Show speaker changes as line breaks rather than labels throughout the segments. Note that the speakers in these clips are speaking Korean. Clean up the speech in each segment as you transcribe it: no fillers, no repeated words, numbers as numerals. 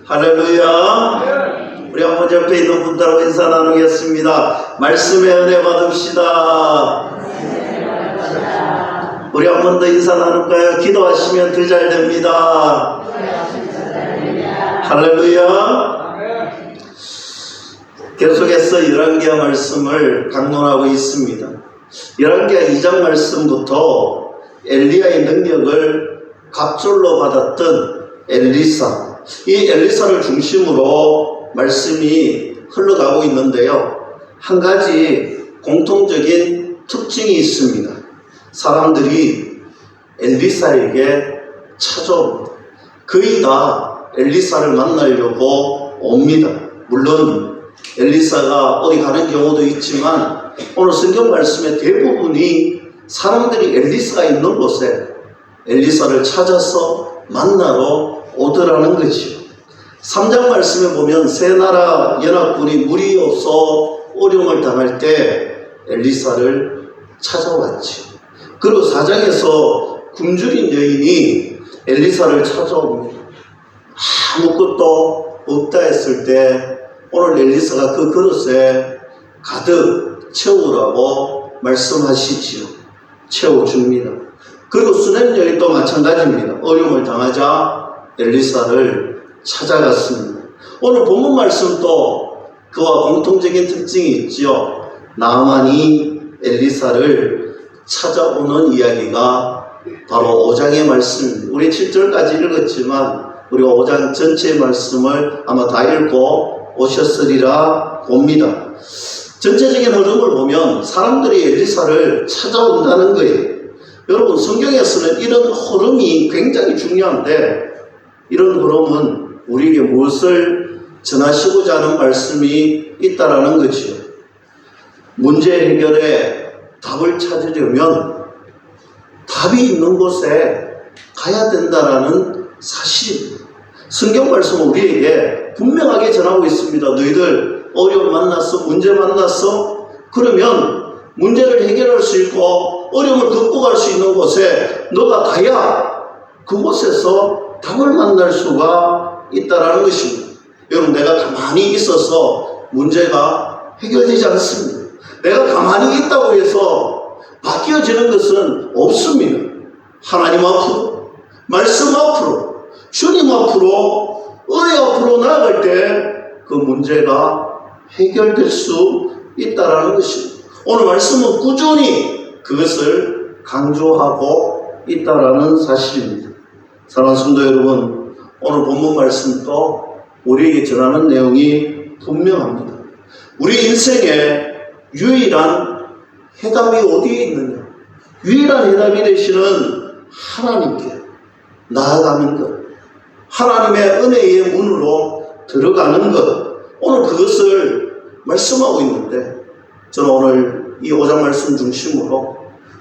할렐루야. 우리 한번 옆에 있는 분들하고 인사 나누겠습니다. 말씀의 은혜 받읍시다. 우리 한 번 더 인사 나눌까요? 기도하시면 더 잘 됩니다. 할렐루야. 계속해서 열왕기하 말씀을 강론하고 있습니다. 열왕기하 2장 말씀부터 엘리야의 능력을 갑절로 받았던 엘리사, 이 엘리사를 중심으로 말씀이 흘러가고 있는데요, 한 가지 공통적인 특징이 있습니다. 사람들이 엘리사에게 찾아옵니다. 거의 다 엘리사를 만나려고 옵니다. 물론 엘리사가 어디 가는 경우도 있지만 오늘 성경 말씀의 대부분이 사람들이 엘리사가 있는 곳에 엘리사를 찾아서 만나러 오더라는 거지요. 3장 말씀에 보면 세 나라 연합군이 물이 없어 어려움을 당할 때 엘리사를 찾아왔지요. 그리고 4장에서 굶주린 여인이 엘리사를 찾아옵니다. 아무것도 없다 했을 때 오늘 엘리사가 그 그릇에 가득 채우라고 말씀하시지요. 채워줍니다. 그리고 수넴 여인도 마찬가지입니다. 어려움을 당하자 엘리사를 찾아갔습니다. 오늘 본문 말씀도 그와 공통적인 특징이 있지요. 나아만이 엘리사를 찾아오는 이야기가 바로 5장의 말씀입니다. 우리 7절까지 읽었지만 우리가 5장 전체의 말씀을 아마 다 읽고 오셨으리라 봅니다. 전체적인 흐름을 보면 사람들이 엘리사를 찾아온다는 거예요. 여러분, 성경에서는 이런 흐름이 굉장히 중요한데, 이런 흐름은 우리에게 무엇을 전하시고자 하는 말씀이 있다라는 거지요. 문제 해결에 답을 찾으려면 답이 있는 곳에 가야 된다라는 사실입니다. 성경 말씀은 우리에게 분명하게 전하고 있습니다. 너희들 어려움 만났어? 문제 만났어? 그러면 문제를 해결할 수 있고 어려움을 극복할 수 있는 곳에 너가 가야 그곳에서 답을 만날 수가 있다는 것입니다. 여러분, 내가 가만히 있어서 문제가 해결되지 않습니다. 내가 가만히 있다고 해서 바뀌어지는 것은 없습니다. 하나님 앞으로, 말씀 앞으로, 주님 앞으로, 은혜 앞으로 나아갈 때 그 문제가 해결될 수 있다는 것입니다. 오늘 말씀은 꾸준히 그것을 강조하고 있다는 사실입니다. 사랑하는 성도 여러분, 오늘 본문 말씀도 우리에게 전하는 내용이 분명합니다. 우리 인생의 유일한 해답이 어디에 있느냐? 유일한 해답이 되시는 하나님께 나아가는 것, 하나님의 은혜의 문으로 들어가는 것, 오늘 그것을 말씀하고 있는데, 저는 오늘 이 5장 말씀 중심으로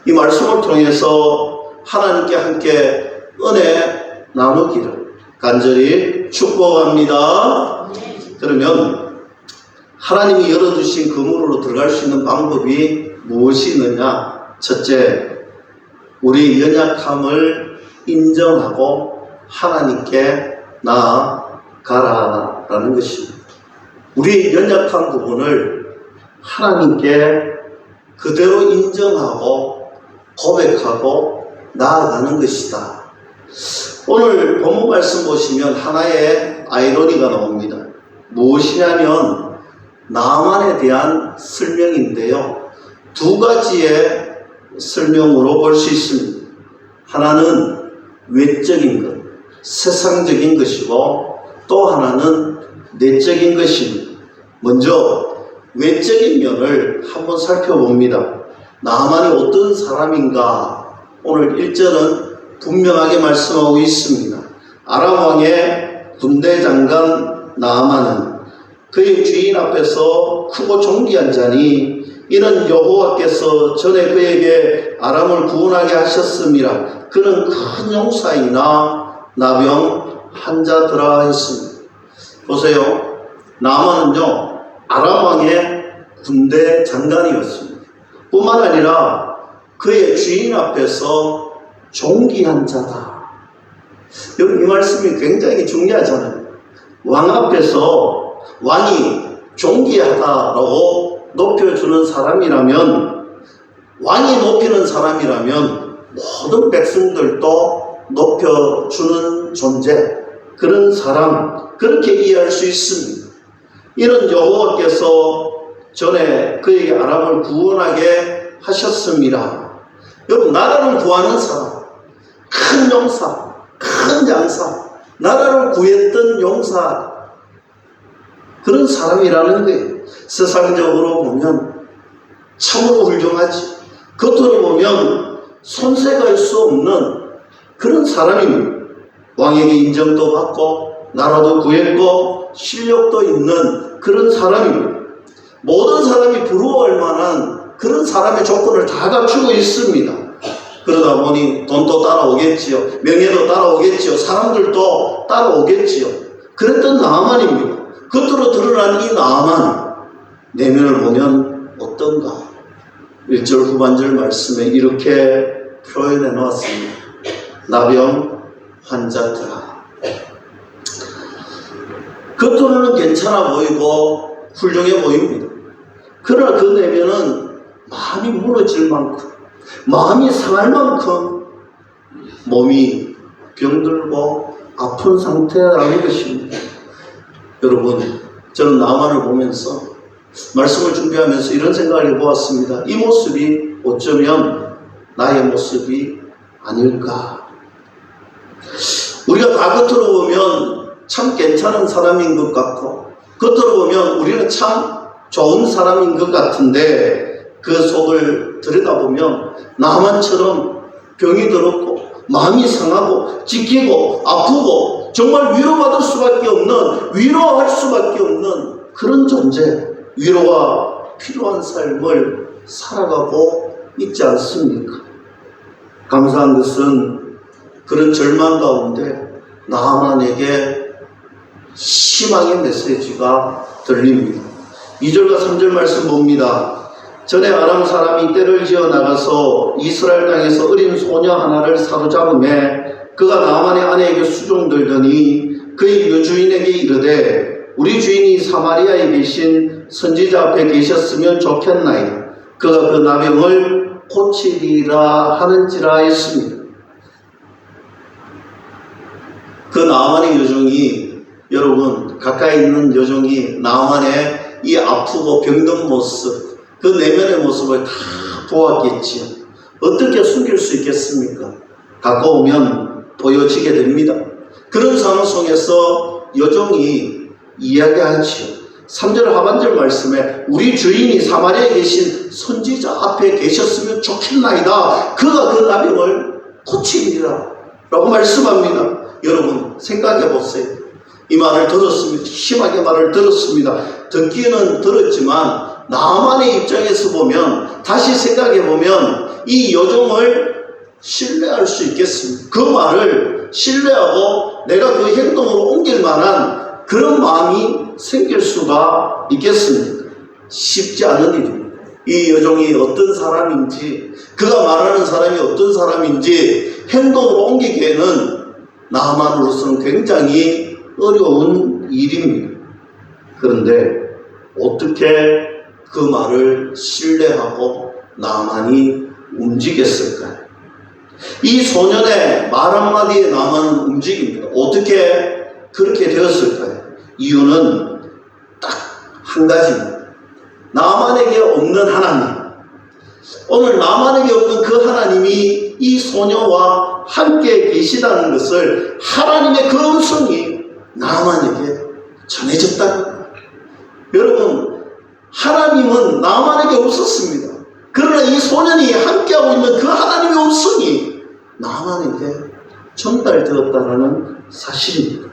이 말씀을 통해서 하나님께 함께 은혜 나누기를 간절히 축복합니다. 그러면 하나님이 열어주신 그 문으로 들어갈 수 있는 방법이 무엇이 있느냐? 첫째, 우리의 연약함을 인정하고 하나님께 나아가라라는 것입니다. 우리의 연약한 부분을 하나님께 그대로 인정하고 고백하고 나아가는 것이다. 오늘 본문 말씀 보시면 하나의 아이러니가 나옵니다. 무엇이냐면 나만에 대한 설명인데요, 두 가지의 설명으로 볼 수 있습니다. 하나는 외적인 것, 세상적인 것이고, 또 하나는 내적인 것입니다. 먼저 외적인 면을 한번 살펴봅니다. 나만이 어떤 사람인가? 오늘 1절은 분명하게 말씀하고 있습니다. 아람 왕의 군대 장관 나아만은 그의 주인 앞에서 크고 존귀한 자니 이는 여호와께서 전에 그에게 아람을 구원하게 하셨음이라. 그는 큰 용사이나 나병 환자더라 했습니다. 보세요. 나아만은요, 아람 왕의 군대 장관이었습니다. 뿐만 아니라 그의 주인 앞에서 존귀한 자다. 여러분, 이 말씀이 굉장히 중요하잖아요. 왕 앞에서 왕이 존귀하다라고 높여주는 사람이라면, 왕이 높이는 사람이라면 모든 백성들도 높여주는 존재, 그런 사람, 그렇게 이해할 수 있습니다. 이는 여호와께서 전에 그에게 아람을 구원하게 하셨습니다. 여러분, 나라를 구하는 사람, 큰 용사, 큰 장사, 나라를 구했던 용사, 그런 사람이라는 거예요. 세상적으로 보면 참으로 훌륭하지, 겉으로 보면 손색할 수 없는 그런 사람입니다. 왕에게 인정도 받고 나라도 구했고 실력도 있는 그런 사람입니다. 모든 사람이 부러워할 만한 그런 사람의 조건을 다 갖추고 있습니다. 그러다 보니 돈도 따라오겠지요, 명예도 따라오겠지요, 사람들도 따라오겠지요. 그랬던 나아만입니다. 겉으로 드러난 이 나아만, 내면을 보면 어떤가? 1절 후반절 말씀에 이렇게 표현해 놓았습니다. 나병 환자들아. 겉으로는 괜찮아 보이고 훌륭해 보입니다. 그러나 그 내면은 마음이 무너질 만큼, 마음이 상할 만큼 몸이 병들고 아픈 상태라는 것입니다. 여러분, 저는 나만을 보면서 말씀을 준비하면서 이런 생각을 해보았습니다. 이 모습이 어쩌면 나의 모습이 아닐까. 우리가 다 겉으로 보면 참 괜찮은 사람인 것 같고, 겉으로 보면 우리는 참 좋은 사람인 것 같은데, 그 속을 들여다보면 나만처럼 병이 들었고 마음이 상하고 지키고 아프고 정말 위로받을 수밖에 없는, 위로할 수밖에 없는 그런 존재, 위로가 필요한 삶을 살아가고 있지 않습니까? 감사한 것은 그런 절망 가운데 나만에게 희망의 메시지가 들립니다. 2절과 3절 말씀 봅니다. 전에 아람 사람이 떼를 지어 나가서 이스라엘 땅에서 어린 소녀 하나를 사로잡음에 그가 나만의 아내에게 수종들더니 그의 여주인에게 이르되 우리 주인이 사마리아에 계신 선지자 앞에 계셨으면 좋겠나이다. 그가 그 나병을 고치리라 하는지라 했습니다. 그 나만의 여종이, 여러분 가까이 있는 여종이 나만의 이 아프고 병든 모습, 그 내면의 모습을 다 보았겠지요. 어떻게 숨길 수 있겠습니까? 가까우면 보여지게 됩니다. 그런 상황 속에서 여종이 이야기하지요. 3절 하반절 말씀에 우리 주인이 사마리아에 계신 선지자 앞에 계셨으면 좋겠나이다. 그가 그 나병을 고치리라 라고 말씀합니다. 여러분 생각해 보세요. 이 말을 들었습니다. 심하게 말을 들었습니다. 듣기는 들었지만 나만의 입장에서 보면, 다시 생각해 보면 이 여종을 신뢰할 수 있겠습니다. 그 말을 신뢰하고 내가 그 행동으로 옮길 만한 그런 마음이 생길 수가 있겠습니까? 쉽지 않은 일입니다. 이 여종이 어떤 사람인지, 그가 말하는 사람이 어떤 사람인지 행동으로 옮기기에는 나만으로서는 굉장히 어려운 일입니다. 그런데 어떻게 그 말을 신뢰하고 나만이 움직였을까요? 이 소년의 말 한마디에 나만은 움직입니다. 어떻게 그렇게 되었을까요? 이유는 딱 한 가지입니다. 나만에게 없는 하나님, 오늘 나만에게 없는 그 하나님이 이 소녀와 함께 계시다는 것을, 하나님의 그 음성이 나만에게 전해졌다는 거예요. 여러분, 하나님은 나만에게 없었습니다. 그러나 이 소년이 함께하고 있는 그 하나님의 음성이 나만에게 전달되었다는 사실입니다.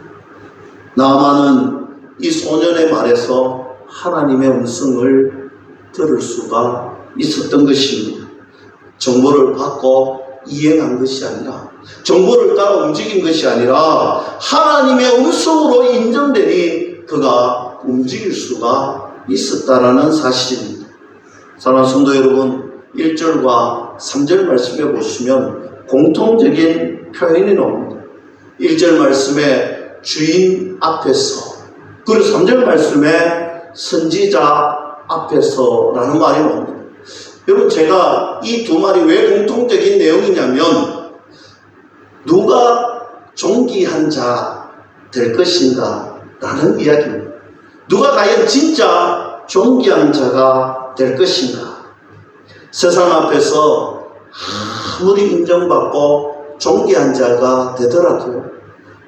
나만은 이 소년의 말에서 하나님의 음성을 들을 수가 있었던 것입니다. 정보를 받고 이행한 것이 아니라, 정보를 따라 움직인 것이 아니라 하나님의 음성으로 인정되니 그가 움직일 수가 있었다라는 사실입니다. 사랑하는 성도 여러분, 1절과 3절 말씀에 보시면 공통적인 표현이 나옵니다. 1절 말씀에 주인 앞에서 그리고 3절 말씀에 선지자 앞에서라는 말이 나옵니다. 여러분, 제가 이 두 말이 왜 공통적인 내용이냐면, 누가 존귀한 자 될 것인가 라는 이야기입니다. 누가 과연 진짜 존귀한 자가 될 것인가. 세상 앞에서 아무리 인정받고 존귀한 자가 되더라도요,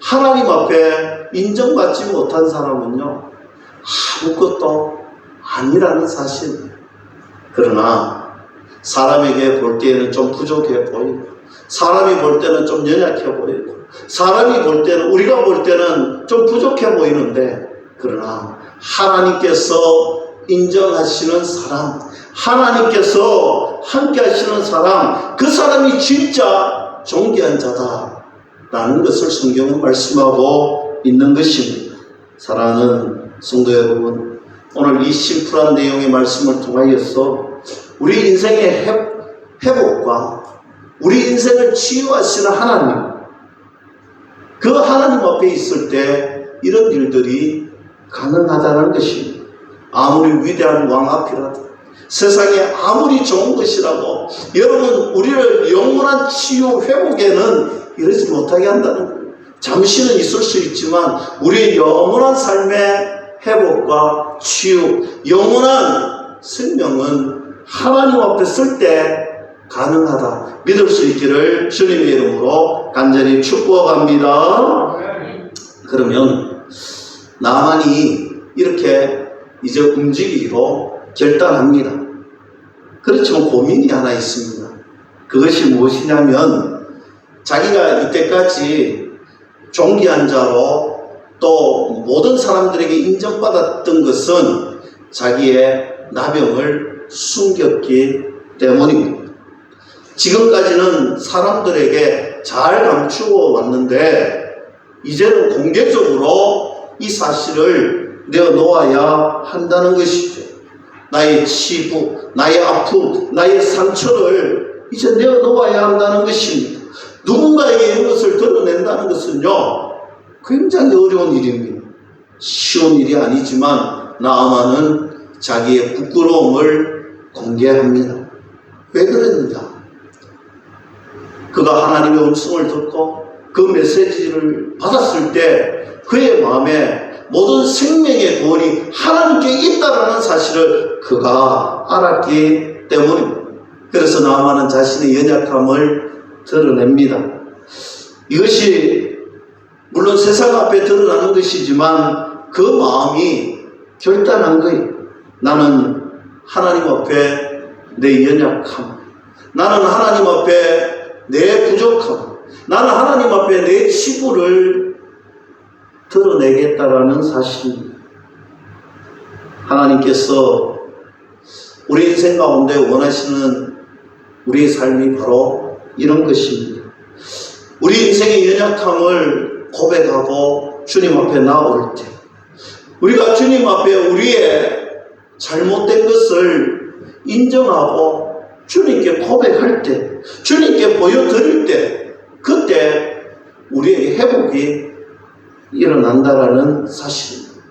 하나님 앞에 인정받지 못한 사람은요, 아무것도 아니라는 사실. 그러나 사람에게 볼 때에는 좀 부족해 보이고, 사람이 볼 때는 좀 연약해 보이고, 사람이 볼 때는, 우리가 볼 때는 좀 부족해 보이는데, 그러나 하나님께서 인정하시는 사람, 하나님께서 함께 하시는 사람, 그 사람이 진짜 존귀한 자다 라는 것을 성경은 말씀하고 있는 것입니다. 사랑하는 성도 여러분, 오늘 이 심플한 내용의 말씀을 통하여서 우리 인생의 회복과 우리 인생을 치유하시는 하나님, 그 하나님 앞에 있을 때 이런 일들이 가능하다는 것입니다. 아무리 위대한 왕 앞이라도, 세상에 아무리 좋은 것이라도 여러분, 우리를 영원한 치유 회복에는 이르지 못하게 한다는 거예요. 잠시는 있을 수 있지만 우리의 영원한 삶의 회복과 치유, 영원한 생명은 하나님 앞에 쓸 때 가능하다 믿을 수 있기를 주님의 이름으로 간절히 축복합니다. 그러면 나만이 이렇게 이제 움직이기로 결단합니다. 그렇지만 고민이 하나 있습니다. 그것이 무엇이냐면, 자기가 이때까지 존귀한 자로 또 모든 사람들에게 인정받았던 것은 자기의 나병을 숨겼기 때문입니다. 지금까지는 사람들에게 잘 감추어 왔는데, 이제는 공개적으로 이 사실을 내어놓아야 한다는 것이죠. 나의 치부, 나의 아픔, 나의 상처를 이제 내어놓아야 한다는 것입니다. 누군가에게 이것을 드러낸다는 것은요, 굉장히 어려운 일입니다. 쉬운 일이 아니지만 나아만은 자기의 부끄러움을 공개합니다. 왜 그랬는가? 그가 하나님의 음성을 듣고 그 메시지를 받았을 때 그의 마음에 모든 생명의 구원이 하나님께 있다라는 사실을 그가 알았기 때문입니다. 그래서 나아만은 자신의 연약함을 드러냅니다. 이것이 물론 세상 앞에 드러나는 것이지만 그 마음이 결단한 거예요. 나는 하나님 앞에 내 연약함, 나는 하나님 앞에 내 부족함, 나는 하나님 앞에 내 치부를 드러내겠다라는 사실입니다. 하나님께서 우리 인생 가운데 원하시는 우리의 삶이 바로 이런 것입니다. 우리 인생의 연약함을 고백하고 주님 앞에 나올 때, 우리가 주님 앞에 우리의 잘못된 것을 인정하고 주님께 고백할 때, 주님께 보여드릴 때, 그때 우리에게 회복이 일어난다라는 사실입니다.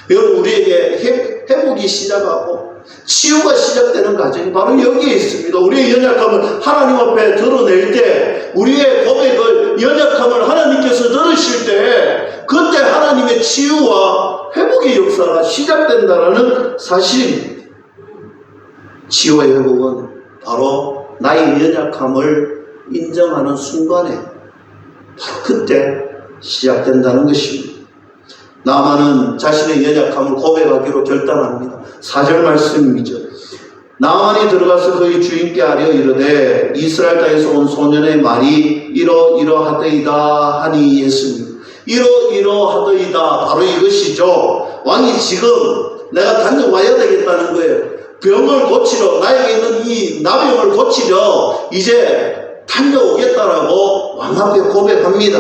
여러분, 우리에게 회복이 시작하고 치유가 시작되는 과정이 바로 여기에 있습니다. 우리의 연약함을 하나님 앞에 드러낼 때, 우리의 고백을, 연약함을 하나님께서 들으실 때, 그때 하나님의 치유와 회복의 역사가 시작된다는 사실입니다. 치유와 회복은 바로 나의 연약함을 인정하는 순간에 바로 그때 시작된다는 것입니다. 나아만은 자신의 연약함을 고백하기로 결단합니다. 4절 말씀이죠. 나아만이 들어가서 그의 주인께 아뢰어 이르되 이스라엘 땅에서 온 소년의 말이 이러이러하더이다 하니 했습니다. 이러이러하더이다, 바로 이것이죠. 왕이 지금 내가 다녀와야 되겠다는 거예요. 병을 고치러, 나에게 있는 이 나병을 고치러 이제 달려오겠다라고 왕 앞에 고백합니다.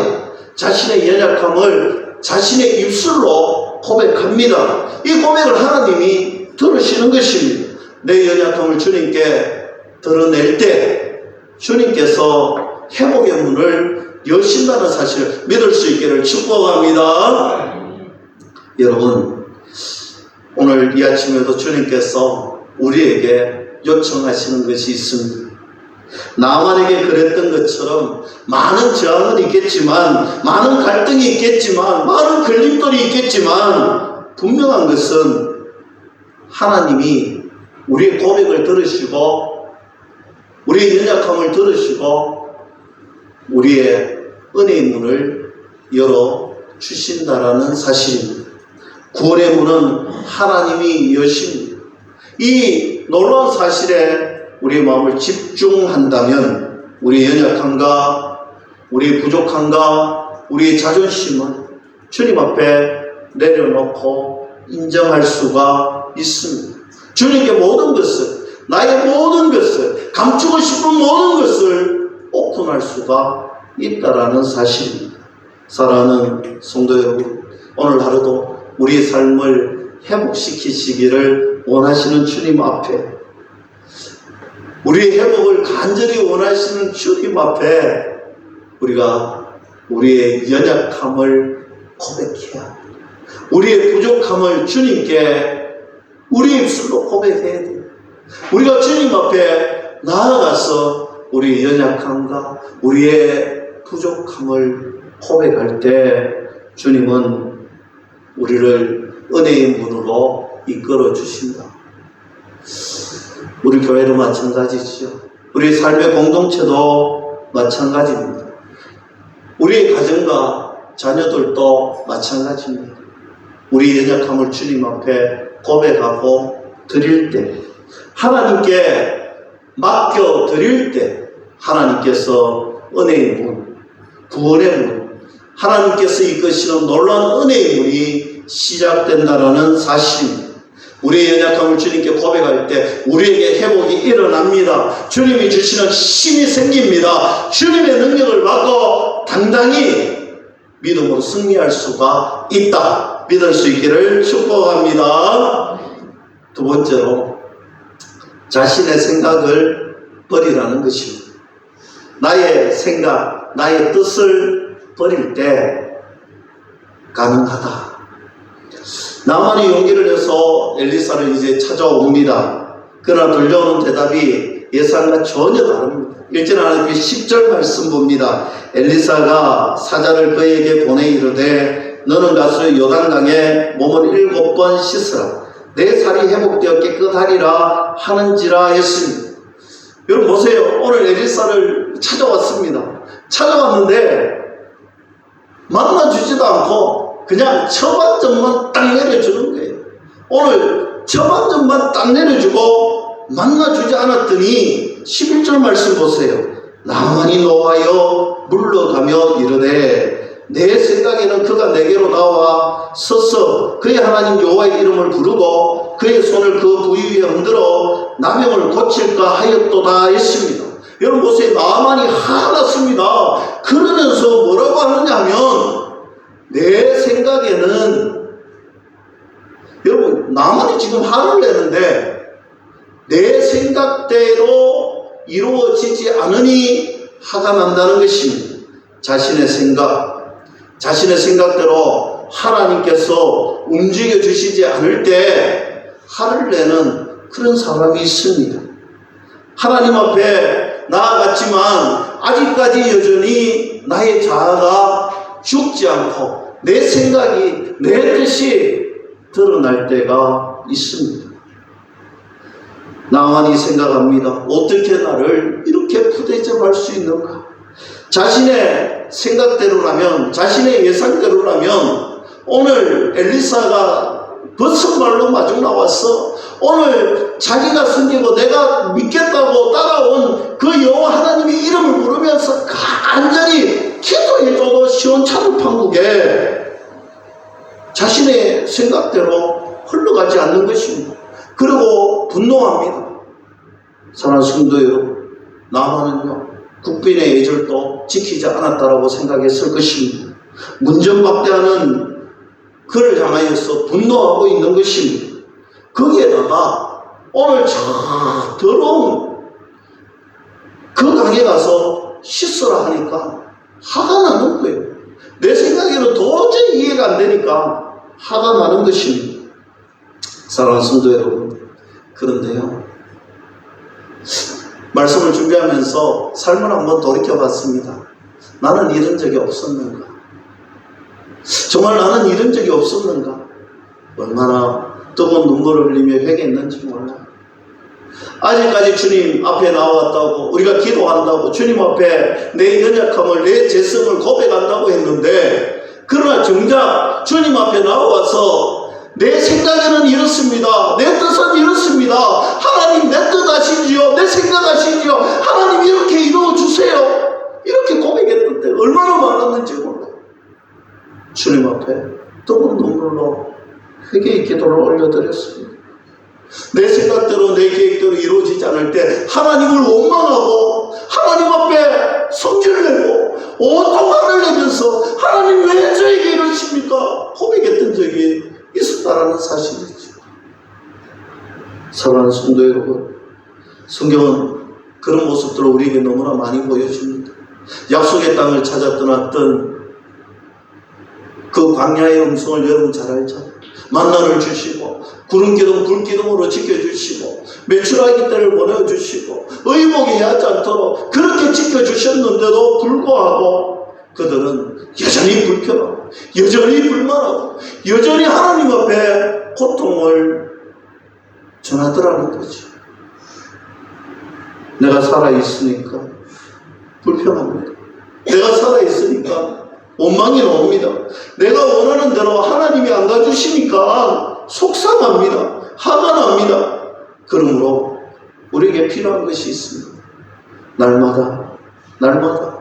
자신의 연약함을 자신의 입술로 고백합니다. 이 고백을 하나님이 들으시는 것입니다. 내 연약함을 주님께 드러낼 때 주님께서 회복의 문을 여신다는 사실을 믿을 수 있기를 축복합니다. 여러분, 오늘 이 아침에도 주님께서 우리에게 요청하시는 것이 있습니다. 나만에게 그랬던 것처럼 많은 저항은 있겠지만, 많은 갈등이 있겠지만, 많은 걸림돌이 있겠지만, 분명한 것은 하나님이 우리의 고백을 들으시고, 우리의 연약함을 들으시고, 우리의 은혜의 문을 열어주신다라는 사실입니다. 구원의 문은 하나님이 여십니다. 이 놀라운 사실에 우리의 마음을 집중한다면 우리의 연약함과 우리의 부족함과 우리의 자존심은 주님 앞에 내려놓고 인정할 수가 있습니다. 주님께 모든 것을, 나의 모든 것을, 감추고 싶은 모든 것을 오픈할 수가 있다라는 사실입니다. 사랑하는 성도 여러분, 오늘 하루도 우리의 삶을 회복시키시기를 원하시는 주님 앞에, 우리의 회복을 간절히 원하시는 주님 앞에 우리가 우리의 연약함을 고백해야 합니다. 우리의 부족함을 주님께 우리 입술로 고백해야 돼요. 우리가 주님 앞에 나아가서 우리의 연약함과 우리의 부족함을 고백할 때 주님은 우리를 은혜의 문으로 이끌어 주신다. 우리 교회도 마찬가지죠. 우리 삶의 공동체도 마찬가지입니다. 우리의 가정과 자녀들도 마찬가지입니다. 우리 연약함을 주님 앞에 고백하고 드릴 때, 하나님께 맡겨 드릴 때 하나님께서 은혜의 문, 구원의 문, 하나님께서 이끄시는 놀라운 은혜의 문이 시작된다라는 사실입니다. 우리의 연약함을 주님께 고백할 때 우리에게 회복이 일어납니다. 주님이 주시는 힘이 생깁니다. 주님의 능력을 받고 당당히 믿음으로 승리할 수가 있다. 믿을 수 있기를 축복합니다. 두 번째로, 자신의 생각을 버리라는 것입니다. 나의 생각, 나의 뜻을 버릴 때 가능하다. 나만이 용기를 내서 엘리사를 이제 찾아옵니다. 그러나 들려오는 대답이 예상과 전혀 다릅니다. 1절 하나님의 10절 말씀 봅니다. 엘리사가 사자를 그에게 보내 이르되 너는 가서 요단강에 몸을 7번 씻으라. 내 살이 회복되어 깨끗하리라 하는지라 했습니다. 여러분 보세요. 오늘 엘리사를 찾아왔습니다. 찾아왔는데 만나주지도 않고 그냥 처반점만 딱 내려주는 거예요. 오늘 처반점만 딱 내려주고 만나주지 않았더니 11절 말씀 보세요. 나만이 노하여 물러가며 이르되 내 생각에는 그가 내게로 나와 서서 그의 하나님 여호와의 이름을 부르고 그의 손을 그 부위 위에 흔들어 나병을 고칠까 하였도다 했습니다. 여러분 보세요. 나만이 화났습니다. 그러면서 뭐라고 하느냐 하면 내 생각에는, 여러분 나만이 지금 화를 내는데 내 생각대로 이루어지지 않으니 화가 난다는 것입니다. 자신의 생각대로 하나님께서 움직여 주시지 않을 때 화를 내는 그런 사람이 있습니다. 하나님 앞에 나아갔지만 아직까지 여전히 나의 자아가 죽지 않고 내 생각이, 내 뜻이 드러날 때가 있습니다. 나만이 생각합니다. 어떻게 나를 이렇게 푸대접할 수 있는가? 자신의 생각대로라면, 자신의 예상대로라면 오늘 엘리사가 버선발로 마중 나와서 오늘 자기가 숨기고 내가 믿겠다고 따라온 그 여호와 하나님의 이름을 부르면서 간절히 기도해줘도 시원찮은 판국에 자신의 생각대로 흘러가지 않는 것입니다. 그리고 분노합니다. 사랑하는 성도 여러분, 나만은요 국빈의 예절도 지키지 않았다라고 생각했을 것입니다. 문전박대하는 그를 향하여서 분노하고 있는 것입니다. 거기에다가 오늘 저 더러운 그 강에 가서 씻으라 하니까 화가 나는 거예요. 내 생각에는 도저히 이해가 안 되니까 화가 나는 것입니다. 사랑하는 성도 여러분, 그런데요, 말씀을 준비하면서 삶을 한번 돌이켜봤습니다. 나는 이런 적이 없었는가? 정말 나는 이런 적이 없었는가? 얼마나 뜨거운 눈물을 흘리며 회개했는지 몰라요. 아직까지 주님 앞에 나왔다고, 우리가 기도한다고, 주님 앞에 내 연약함을, 내 죄성을 고백한다고 했는데, 그러나 정작 주님 앞에 나와서 내 생각에는 이렇습니다, 내 뜻은 이렇습니다, 하나님 내 뜻 아시지요, 내 생각 아시지요, 하나님 이렇게 이루어주세요, 이렇게 고백했던 때 얼마나 많았는지 몰라요. 주님 앞에 뜨거운 눈물로 회개의 기도를 올려드렸습니다. 내 생각대로 내 계획대로 이루어지지 않을 때 하나님을 원망하고 하나님 앞에 성질을 내고 온통 화를 내면서 하나님 왜 저에게 이러십니까? 고백했던 적이 있었다라는 사실이죠. 사랑하는 성도 여러분, 성경은 그런 모습들을 우리에게 너무나 많이 보여줍니다. 약속의 땅을 찾아 떠났던 그 광야의 음성을 여러분 잘 알잖아요. 만나를 주시고 구름기둥 불기둥으로 지켜주시고 메추라기 떼를 보내주시고 의복이 해하지 않도록 그렇게 지켜주셨는데도 불구하고 그들은 여전히 불평하고 여전히 불만하고 여전히 하나님 앞에 고통을 전하더라는 거죠. 내가 살아있으니까 불평합니다. 내가 살아있으니까 원망이 나옵니다. 내가 원하는 대로 하나님이 안 가주시니까 속상합니다. 화가 납니다. 그러므로 우리에게 필요한 것이 있습니다. 날마다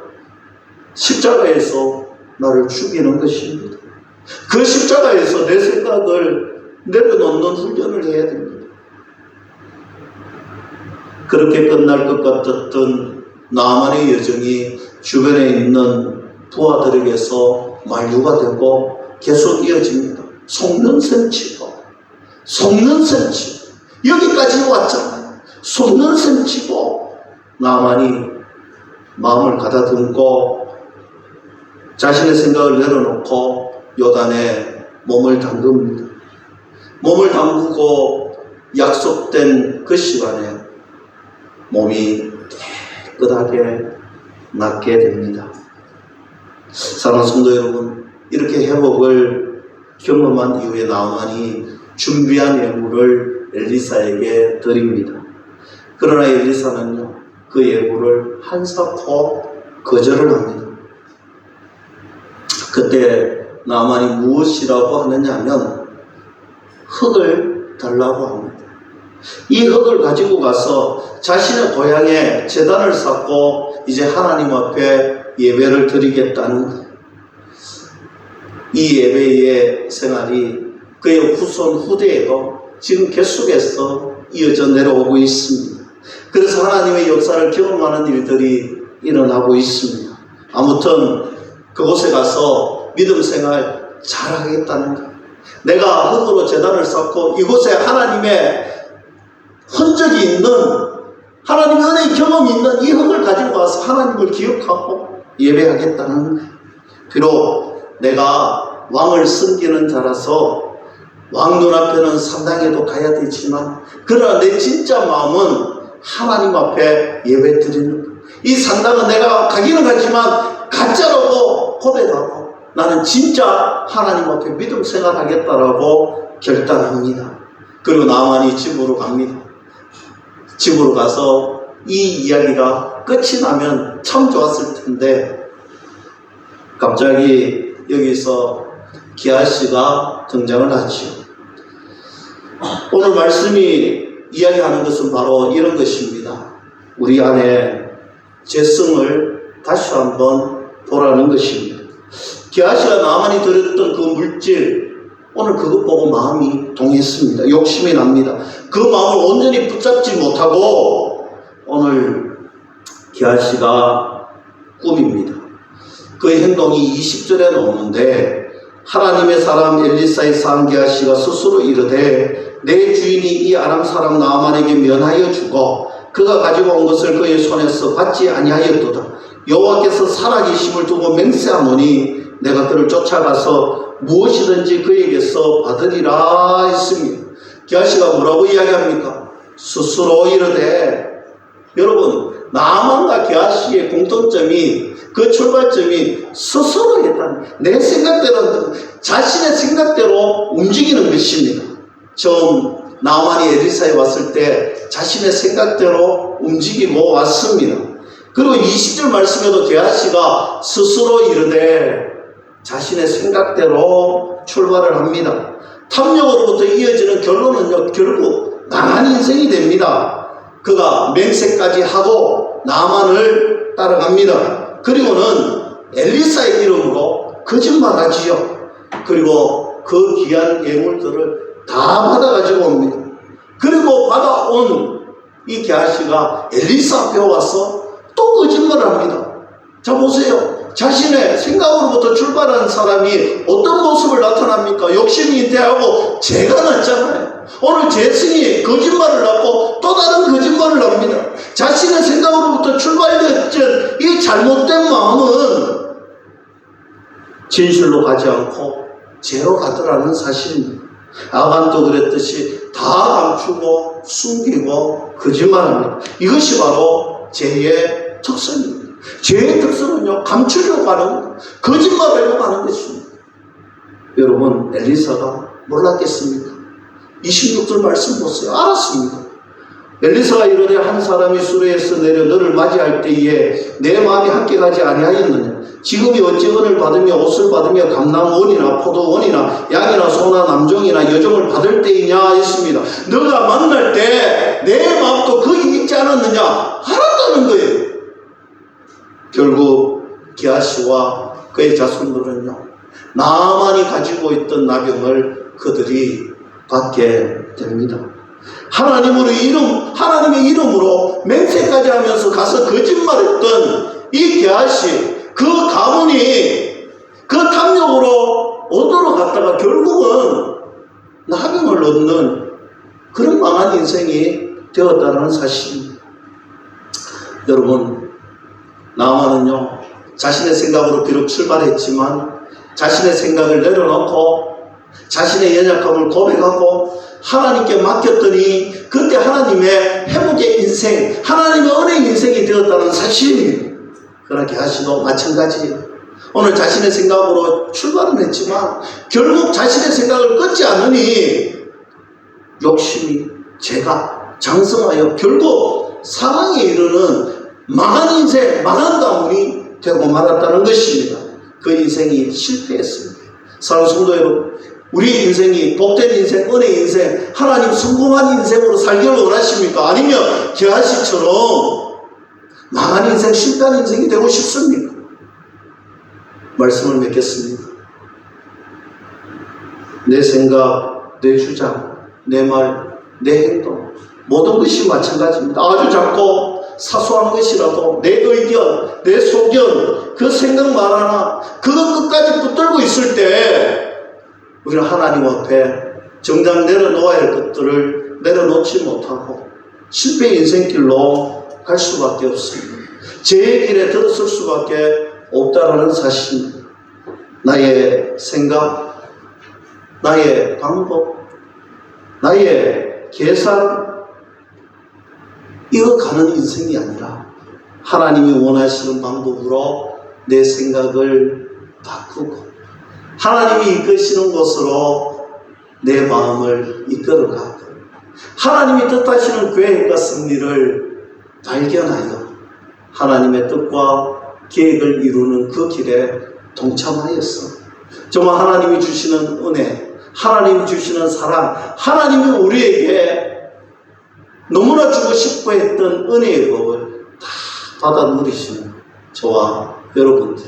십자가에서 나를 죽이는 것입니다. 그 십자가에서 내 생각을 내려놓는 훈련을 해야 됩니다. 그렇게 끝날 것 같았던 나만의 여정이 주변에 있는 부하들에게서 만류가 되고 계속 이어집니다. 속는 셈 치고 여기까지 왔잖아요. 속는 셈 치고 나만이 마음을 가다듬고 자신의 생각을 내려놓고 요단에 몸을 담급니다. 몸을 담그고 약속된 그 시간에 몸이 깨끗하게 낫게 됩니다. 사랑하는 성도 여러분, 이렇게 회복을 경험한 이후에 나만이 준비한 예물을 엘리사에게 드립니다. 그러나 엘리사는요, 그 예물을 한사코 거절을 합니다. 그때 나만이 무엇이라고 하느냐 하면 흙을 달라고 합니다. 이 흙을 가지고 가서 자신의 고향에 제단을 쌓고 이제 하나님 앞에 예배를 드리겠다는 이 예배의 생활이 그의 후대에도 지금 계속해서 이어져 내려오고 있습니다. 그래서 하나님의 역사를 경험하는 일들이 일어나고 있습니다. 아무튼 그곳에 가서 믿음 생활 잘하겠다는 것, 내가 흙으로 제단을 쌓고 이곳에 하나님의 흔적이 있는, 하나님의 은혜의 경험이 있는 이 흙을 가지고 와서 하나님을 기억하고 예배하겠다는, 비록 내가 왕을 섬기는 자라서 왕 눈앞에는 상당에도 가야 되지만 그러나 내 진짜 마음은 하나님 앞에 예배 드리는 것. 이 상당은 내가 가기는 가지만 가짜라고 고백하고 나는 진짜 하나님 앞에 믿음 생활하겠다라고 결단합니다. 그리고 나만이 집으로 갑니다. 집으로 가서 이 이야기가 끝이 나면 참 좋았을 텐데 갑자기 여기서 기하시가 등장을 하죠. 오늘 말씀이 이야기하는 것은 바로 이런 것입니다. 우리 안에 죄성을 다시 한번 보라는 것입니다. 기하시가 나만이 드렸던 그 물질, 오늘 그것 보고 마음이 동했습니다. 욕심이 납니다. 그 마음을 온전히 붙잡지 못하고 오늘 기하시가 꾸밉니다. 그 행동이 20절에 나오는데 하나님의 사람 엘리사의 상 기하시가 스스로 이르되 내 주인이 이 아람 사람 나아만에게 면하여 주고 그가 가지고 온 것을 그의 손에서 받지 아니하였도다. 여호와께서 살아계심을 두고 맹세하노니 내가 그를 쫓아가서 무엇이든지 그에게서 받으리라 했습니다. 게하시가 뭐라고 이야기합니까? 스스로 이르되, 여러분, 나만과 게하시의 공통점이, 그 출발점이 스스로 했다는, 내 생각대로, 자신의 생각대로 움직이는 것입니다. 처음 나만이 엘리사에 왔을 때 자신의 생각대로 움직이고 왔습니다. 그리고 20절 말씀에도 게하시가 스스로 이르되 자신의 생각대로 출발을 합니다. 탐욕으로부터 이어지는 결론은요, 결국 나만 인생이 됩니다. 그가 맹세까지 하고 나만을 따라갑니다. 그리고는 엘리사의 이름으로 거짓말하지요. 그리고 그 귀한 예물들을 다 받아가지고 옵니다. 그리고 받아온 이 게하시가 엘리사 앞에 와서 또 거짓말을 합니다. 자, 보세요. 자신의 생각으로부터 출발한 사람이 어떤 모습을 나타납니까? 욕심이 인태하고 죄가 났잖아요. 오늘 제 승이 거짓말을 하고 또 다른 거짓말을 합니다. 자신의 생각으로부터 출발했던 이 잘못된 마음은 진실로 가지 않고 죄로 가더라는 사실입니다. 아간도 그랬듯이 다 감추고 숨기고 거짓말합니다. 이것이 바로 죄의 특성입니다. 죄의 특성은요, 감추려고 하는, 거짓말하려고 하는 것입니다. 여러분, 엘리사가 몰랐겠습니까? 26절 말씀 보세요. 알았습니다. 엘리사가 이르되 한 사람이 수레에서 내려 너를 맞이할 때에 내 마음이 함께 가지 아니하였느냐? 지금이 어찌 은을 받으며 옷을 받으며 감남원이나 포도원이나 양이나 소나 남종이나 여종을 받을 때이냐 했습니다. 너가 만날 때 내 마음도 거기 있지 않았느냐? 알았다는 거예요. 결국 게하시와 그의 자손들은요, 나만이 가지고 있던 나병을 그들이 받게 됩니다. 하나님의 이름으로 맹세까지 하면서 가서 거짓말했던 이 게하시, 그 가문이 그 탐욕으로 얻으러 갔다가 결국은 나병을 얻는 그런 망한 인생이 되었다는 사실입니다. 여러분, 나만은요, 자신의 생각으로 비록 출발했지만 자신의 생각을 내려놓고 자신의 연약함을 고백하고 하나님께 맡겼더니 그때 하나님의 회복의 인생, 하나님의 은혜의 인생이 되었다는 사실입니다. 그러나 게하시도 마찬가지예요. 오늘 자신의 생각으로 출발은 했지만 결국 자신의 생각을 끊지 않으니 욕심이, 죄가 장성하여 결국 사망에 이르는 망한 인생, 망한 가문이 되고 말았다는 것입니다. 그 인생이 실패했습니다. 사랑하는 성도 여러분, 우리 인생이 복된 인생, 은혜의 인생, 하나님 성공한 인생으로 살기를 원하십니까? 아니면 게하시처럼 망한 인생, 실패한 인생이 되고 싶습니까? 말씀을 맺겠습니다. 내 생각, 내 주장, 내 말, 내 행동, 모든 것이 마찬가지입니다. 아주 작고 사소한 것이라도 내 의견, 내 소견, 그 생각 말 하나, 그거 끝까지 붙들고 있을 때 우리는 하나님 앞에 정작 내려놓아야 할 것들을 내려놓지 못하고 실패의 인생길로 갈 수밖에 없습니다. 죄의 길에 들어설 수밖에 없다라는 사실입니다. 나의 생각, 나의 방법, 나의 계산, 이거 가는 인생이 아니라 하나님이 원하시는 방법으로 내 생각을 바꾸고 하나님이 이끄시는 곳으로 내 마음을 이끌어가고 하나님이 뜻하시는 계획과 승리를 발견하여 하나님의 뜻과 계획을 이루는 그 길에 동참하였어. 정말 하나님이 주시는 은혜, 하나님이 주시는 사랑, 하나님이 우리에게 너무나 주고 싶어 했던 은혜의 법을 다 받아 누리시는 저와 여러분들,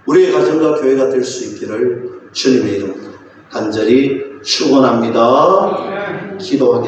우리의 가정과 교회가 될 수 있기를 주님의 이름으로 간절히 축원합니다. 기도하겠습니다.